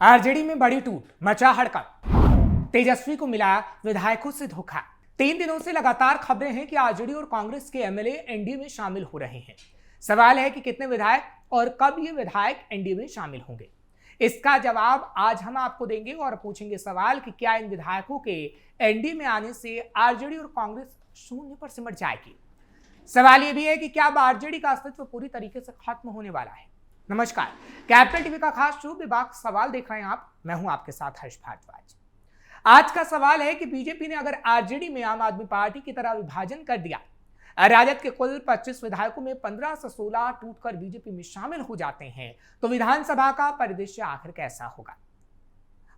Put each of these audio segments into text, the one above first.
RJD में बड़ी टूट, मचा हड़कंप। तेजस्वी को मिला विधायकों से धोखा। 3 दिनों से लगातार खबरें हैं कि आरजेडी और कांग्रेस के एमएलए एनडीए में शामिल हो रहे हैं। सवाल है कि कितने विधायक और कब ये विधायक एनडीए में शामिल होंगे। इसका जवाब आज हम आपको देंगे और पूछेंगे सवाल कि क्या इन विधायकों के एनडीए में आने से आरजेडी और कांग्रेस शून्य पर सिमट जाएगी। सवाल यह भी है कि क्या अब आरजेडी का अस्तित्व पूरी तरीके से खत्म होने वाला है। नमस्कार, कैपिटल टीवी का खास शो विभाग सवाल देख रहे हैं आप। मैं हूं आपके साथ हर्ष भारद्वाज। आज का सवाल है कि बीजेपी ने अगर आरजेडी में आम आदमी पार्टी की तरह विभाजन कर दिया, राजद के कुल 25 विधायकों में 15 से 16 टूटकर बीजेपी में शामिल हो जाते हैं, तो विधानसभा का परिदृश्य आखिर कैसा होगा।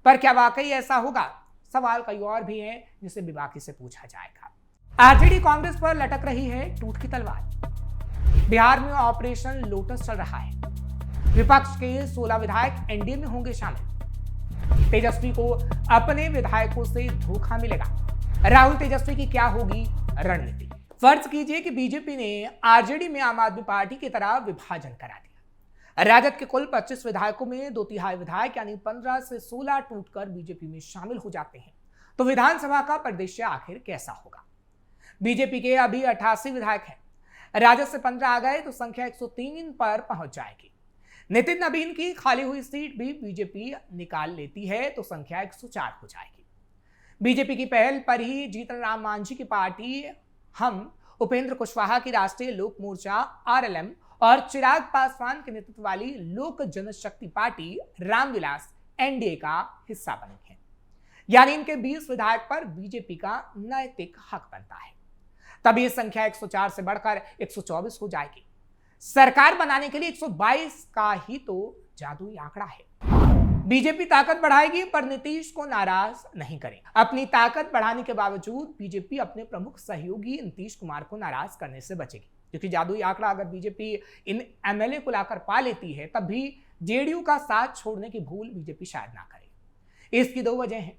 पर क्या वाकई ऐसा होगा? सवाल कई और भी है जिसे विभाग से पूछा जाएगा। आरजेडी कांग्रेस पर लटक रही है टूट की तलवार। बिहार में ऑपरेशन लोटस चल रहा है। विपक्ष के 16 विधायक एनडीए में होंगे शामिल। तेजस्वी को अपने विधायकों से धोखा मिलेगा। राहुल तेजस्वी की क्या होगी रणनीति। फर्ज कीजिए कि बीजेपी ने आरजेडी में आम आदमी पार्टी की तरह विभाजन करा दिया। राजद के कुल 25 विधायकों में 2/3 विधायक यानी 15 से 16 टूटकर बीजेपी में शामिल हो जाते हैं, तो विधानसभा का परिदृश्य आखिर कैसा होगा। बीजेपी के अभी 88 विधायक हैं। राजद से 15 आ गए तो संख्या 103 पर पहुंच जाएगी। नितिन नवीन की खाली हुई सीट भी बीजेपी निकाल लेती है तो संख्या 104 हो जाएगी। बीजेपी की पहल पर ही जीतन राम मांझी की पार्टी हम, उपेंद्र कुशवाहा की राष्ट्रीय लोक मोर्चा आरएलएम और चिराग पासवान के नेतृत्व वाली लोक जनशक्ति पार्टी रामविलास एनडीए का हिस्सा बनी है। यानी इनके 20 विधायक पर बीजेपी का नैतिक हक बनता है। तब यह संख्या 104 से बढ़कर 124 हो जाएगी। सरकार बनाने के लिए 122 का ही तो जादुई आंकड़ा है। बीजेपी ताकत बढ़ाएगी पर नीतीश को नाराज नहीं करेगा। अपनी ताकत बढ़ाने के बावजूद बीजेपी अपने प्रमुख सहयोगी नीतीश कुमार को नाराज करने से बचेगी, क्योंकि जादुई आंकड़ा अगर बीजेपी इन एमएलए को लाकर पा लेती है तब भी जेडीयू का साथ छोड़ने की भूल बीजेपी शायद ना करे। इसकी 2 वजह हैं।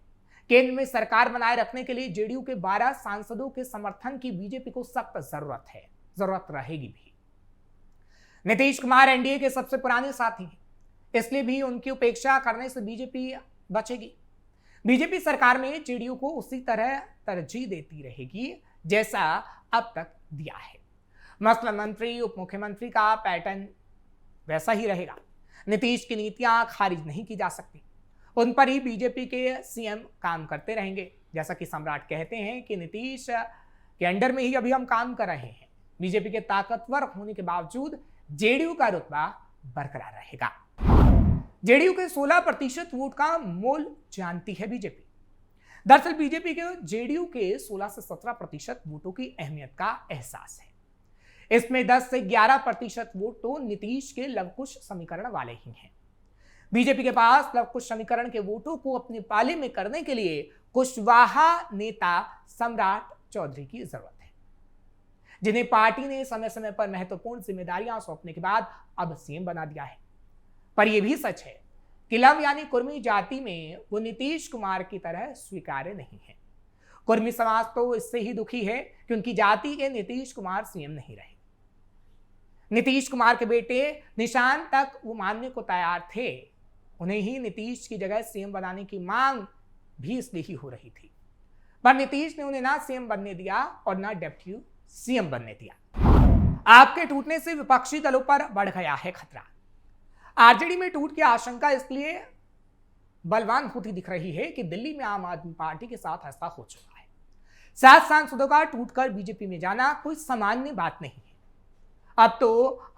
केंद्र में सरकार बनाए रखने के लिए जेडीयू के 12 सांसदों के समर्थन की बीजेपी को सख्त जरूरत रहेगी भी। नीतीश कुमार एनडीए के सबसे पुराने साथी हैं, इसलिए भी उनकी उपेक्षा करने से बीजेपी बचेगी। बीजेपी सरकार में जेडीयू को उसी तरह तरजीह देती रहेगी जैसा अब तक दिया है। मसलन मंत्री उप मुख्यमंत्री का पैटर्न वैसा ही रहेगा। नीतीश की नीतियां खारिज नहीं की जा सकती, उन पर ही बीजेपी के सीएम काम करते रहेंगे। जैसा कि सम्राट कहते हैं कि नीतीश के अंडर में ही अभी हम काम कर रहे हैं। बीजेपी के ताकतवर होने के बावजूद जेडीयू का रुतबा बरकरार रहेगा। जेडीयू के 16% वोट का मोल जानती है बीजेपी। दरअसल बीजेपी के जेडीयू के 16 से 17% वोटों की अहमियत का एहसास है। इसमें 10 से 11% वोट तो नीतीश के लवकुश समीकरण वाले ही हैं। बीजेपी के पास लवकुश समीकरण के वोटों को अपने पाले में करने के लिए कुशवाहा नेता सम्राट चौधरी की जरूरत है, जिन्हें पार्टी ने समय समय पर महत्वपूर्ण जिम्मेदारियां सौंपने के बाद अब सीएम बना दिया है। पर यह भी सच है कि लव यानी कुर्मी जाति में वो नीतीश कुमार की तरह स्वीकार्य नहीं है। कुर्मी समाज तो इससे ही दुखी है कि उनकी जाति के नीतीश कुमार सीएम नहीं रहे। नीतीश कुमार के बेटे निशान तक वो मानने को तैयार थे, उन्हें ही नीतीश की जगह सीएम बनाने की मांग भी इसलिए ही हो रही थी। पर नीतीश ने उन्हें ना सीएम बनने दिया और ना डेप्यूटी सीएम बनने दिया। आपके टूटने से विपक्षी दलों पर बढ़ गया है खतरा। आरजेडी में टूट की आशंका इसलिए बलवान होती दिख रही है कि दिल्ली में आम आदमी पार्टी के साथ ऐसा हो चुका है। 7 सांसदों का टूटकर बीजेपी में जाना कोई सामान्य बात नहीं है। अब तो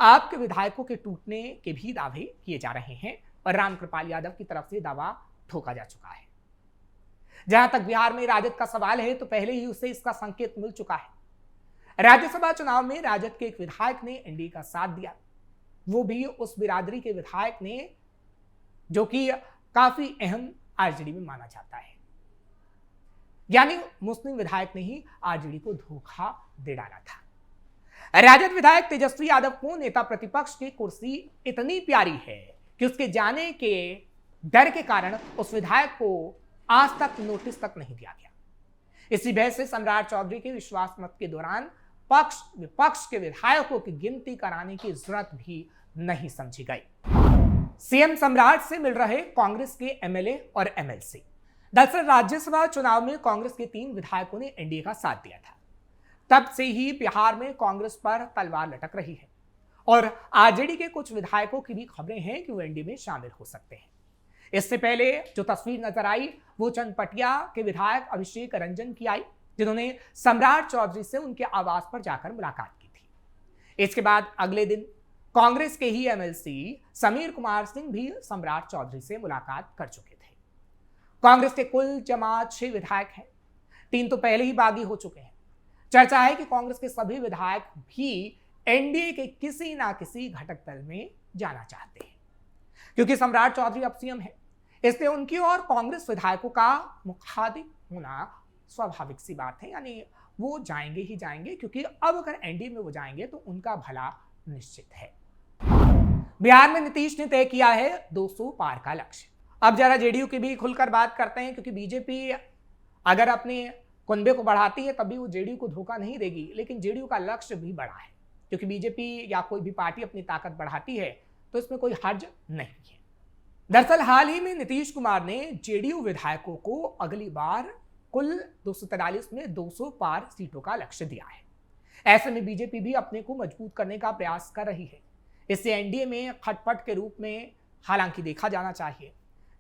आपके विधायकों के टूटने के भी दावे किए जा रहे हैं और रामकृपाल यादव की तरफ से दावा ठोका जा चुका है। जहां तक बिहार में राजद का सवाल है तो पहले ही उसे इसका संकेत मिल चुका है। राज्यसभा चुनाव में राजद के एक विधायक ने एनडीए का साथ दिया, वो भी उस बिरादरी के विधायक ने जो कि काफी अहम आरजेडी में माना जाता है। यानी मुस्लिम विधायक ने ही आरजेडी को धोखा दे डाला था। राजद विधायक तेजस्वी यादव को नेता प्रतिपक्ष की कुर्सी इतनी प्यारी है कि उसके जाने के डर के कारण उस विधायक को आज तक नोटिस तक नहीं दिया गया। इसी बहस से सम्राट चौधरी के विश्वास मत के दौरान पक्ष विपक्ष के विधायकों की गिनती कराने की जरूरत भी नहीं समझी गई। सीएम सम्राट से मिल रहे कांग्रेस के एमएलए और एमएलसी। दरअसल राज्यसभा चुनाव में कांग्रेस के 3 विधायकों ने एनडीए का साथ दिया था। तब से ही बिहार में कांग्रेस पर तलवार लटक रही है और आरजेडी के कुछ विधायकों की भी खबरें हैं कि वो एनडीए में शामिल हो सकते हैं। इससे पहले जो तस्वीर नजर आई वो चनपटिया के विधायक अभिषेक रंजन की आई, जिन्होंने सम्राट चौधरी से उनके आवास पर जाकर मुलाकात की थी। इसके बाद अगले दिन कांग्रेस के ही एमएलसी समीर कुमार सिंह भी सम्राट चौधरी से मुलाकात कर चुके थे। कांग्रेस के कुल जमा 6 विधायक हैं, 3 तो पहले ही बागी हो चुके हैं। चर्चा है कि कांग्रेस के सभी विधायक भी एनडीए के किसी ना किसी घटक दल में जाना चाहते हैं। क्योंकि सम्राट चौधरी अब सीएम है, इसलिए उनकी और कांग्रेस विधायकों का मुखातिब होना स्वाभाविक सी बात है, यानी वो जाएंगे ही जाएंगे, क्योंकि अब अगर एनडीए में वो जाएंगे तो उनका भला निश्चित है। बिहार में नीतीश ने तय किया है 200 पार का लक्ष्य। अब जरा जेडीयू की भी खुलकर बात करते हैं, क्योंकि बीजेपी अगर अपने कुनबे को बढ़ाती है तभी वो जेडीयू को धोखा नहीं देगी, लेकिन जेडीयू का लक्ष्य भी बड़ा है। क्योंकि बीजेपी या कोई भी पार्टी अपनी ताकत बढ़ाती है तो इसमें कोई हर्ज नहीं है। दरअसल हाल ही में नीतीश कुमार ने जेडीयू विधायकों को अगली बार कुल 243 में 200 पार सीटों का लक्ष्य दिया है। ऐसे में बीजेपी भी अपने को मजबूत करने का प्रयास कर रही है। इससे एनडीए में खटपट के रूप में हालांकि देखा जाना चाहिए,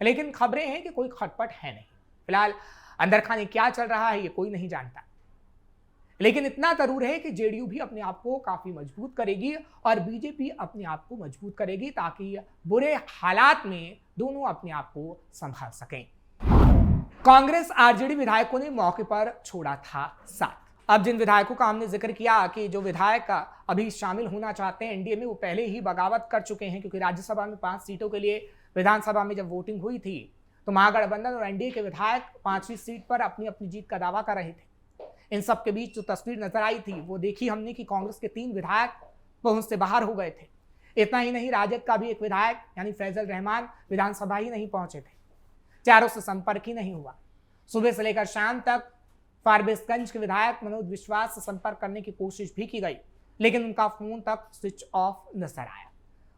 लेकिन खबरें हैं कि कोई खटपट है नहीं। फिलहाल अंदर खाने क्या चल रहा है ये कोई नहीं जानता, लेकिन इतना जरूर है कि जेडीयू भी अपने आप को काफी मजबूत करेगी और बीजेपी अपने आप को मजबूत करेगी, ताकि बुरे हालात में दोनों अपने आप को संभाल सकें। कांग्रेस आरजेडी विधायकों ने मौके पर छोड़ा था साथ। अब जिन विधायकों का हमने जिक्र किया कि जो विधायक अभी शामिल होना चाहते हैं एनडीए में, वो पहले ही बगावत कर चुके हैं, क्योंकि राज्यसभा में 5 सीटों के लिए विधानसभा में जब वोटिंग हुई थी तो महागठबंधन और एनडीए के विधायक 5वीं सीट पर अपनी अपनी जीत का दावा कर रहे थे। इन सब के बीच जो तस्वीर नजर आई थी वो देखी हमने कि कांग्रेस के 3 विधायक पहुंच से बाहर हो गए थे। इतना ही नहीं, राजद का भी एक विधायक यानी फैजल रहमान विधानसभा ही नहीं पहुंचे थे। चारों से संपर्क ही नहीं हुआ। सुबह से लेकर शाम तक फारबिसगंज के विधायक मनोज विश्वास से संपर्क करने की कोशिश भी की गई, लेकिन उनका फोन तक स्विच ऑफ नजर आया।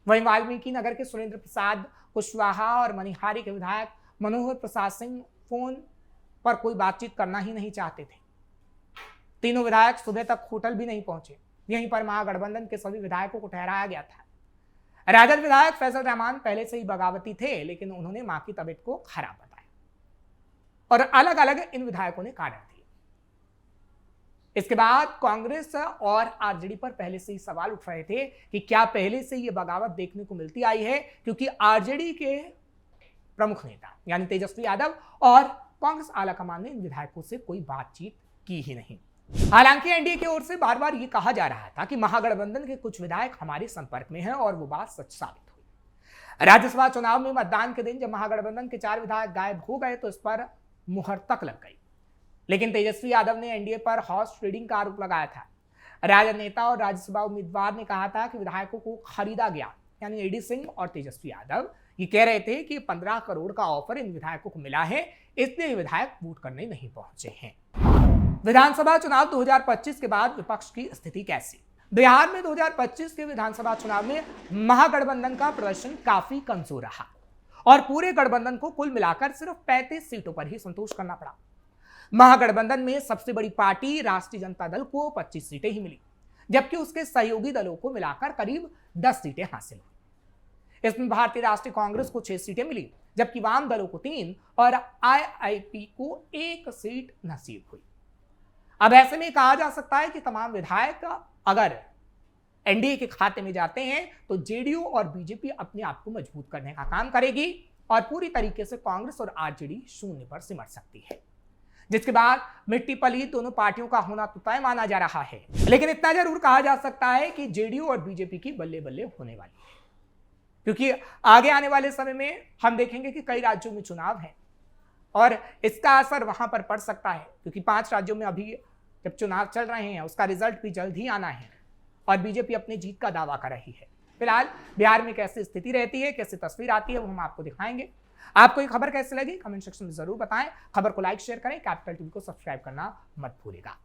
वहीं वाल्मीकि नगर के सुरेंद्र प्रसाद कुशवाहा और मनिहारी के विधायक मनोहर प्रसाद सिंह फोन पर कोई बातचीत करना ही नहीं चाहते थे। तीनों विधायक सुबह तक होटल भी नहीं पहुंचे। यहीं पर महागठबंधन के सभी विधायकों को ठहराया गया था। राजद विधायक फैजल रहमान पहले से ही बगावती थे, लेकिन उन्होंने मां की तबीयत को खराब बताया और अलग अलग इन विधायकों ने कारण दिए। इसके बाद कांग्रेस और आरजेडी पर पहले से ही सवाल उठ रहे थे कि क्या पहले से ये बगावत देखने को मिलती आई है, क्योंकि आरजेडी के प्रमुख नेता यानी तेजस्वी यादव और कांग्रेस आलाकमान ने इन विधायकों से कोई बातचीत की ही नहीं। हालांकि एनडीए की ओर से बार बार ये कहा जा रहा था कि महागठबंधन के कुछ विधायक हमारे संपर्क में हैं, और वो बात सच साबित हुई। राज्यसभा चुनाव में मतदान के दिन जब महागठबंधन के 4 विधायक गायब हो गए तो इस पर मुहर तक लग गई, लेकिन तेजस्वी यादव ने एनडीए पर हॉर्स ट्रेडिंग का आरोप लगाया था। राजद नेता और राज्यसभा उम्मीदवार ने कहा था कि विधायकों को खरीदा गया, यानी एडी सिंह और तेजस्वी यादव ये कह रहे थे कि 15 करोड़ का ऑफर इन विधायकों को मिला है, इसलिए विधायक वोट करने नहीं पहुंचे हैं। विधानसभा चुनाव 2025 के बाद विपक्ष की स्थिति कैसी? बिहार में 2025 के विधानसभा चुनाव में महागठबंधन का प्रदर्शन काफी कमजोर रहा और पूरे गठबंधन को कुल मिलाकर सिर्फ 35 सीटों पर ही संतोष करना पड़ा। महागठबंधन में सबसे बड़ी पार्टी राष्ट्रीय जनता दल को 25 सीटें ही मिली, जबकि उसके सहयोगी दलों को मिलाकर करीब 10 सीटें हासिल हुई। इसमें भारतीय राष्ट्रीय कांग्रेस को 6 सीटें मिली, जबकि वाम दलों को 3 और आईआईपी को 1 सीट नसीब हुई। अब ऐसे में कहा जा सकता है कि तमाम विधायक अगर एनडीए के खाते में जाते हैं तो जेडीयू और बीजेपी अपने आप को मजबूत करने का काम करेगी और पूरी तरीके से कांग्रेस और आरजेडी शून्य पर सिमट सकती है, जिसके बाद मिट्टी पलीत दोनों पार्टियों का होना तो तय माना जा रहा है। लेकिन इतना जरूर कहा जा सकता है कि जेडीयू और बीजेपी की बल्ले बल्ले होने वाली है, क्योंकि आगे आने वाले समय में हम देखेंगे कि कई राज्यों में चुनाव है और इसका असर वहां पर पड़ सकता है, क्योंकि 5 राज्यों में अभी जब चुनाव चल रहे हैं उसका रिजल्ट भी जल्द ही आना है और बीजेपी अपनी जीत का दावा कर रही है। फिलहाल बिहार में कैसी स्थिति रहती है, कैसी तस्वीर आती है, वो हम आपको दिखाएंगे। आपको ये खबर कैसी लगी कमेंट सेक्शन में जरूर बताएं। खबर को लाइक शेयर करें, कैपिटल टीवी को सब्सक्राइब करना मत भूलिएगा।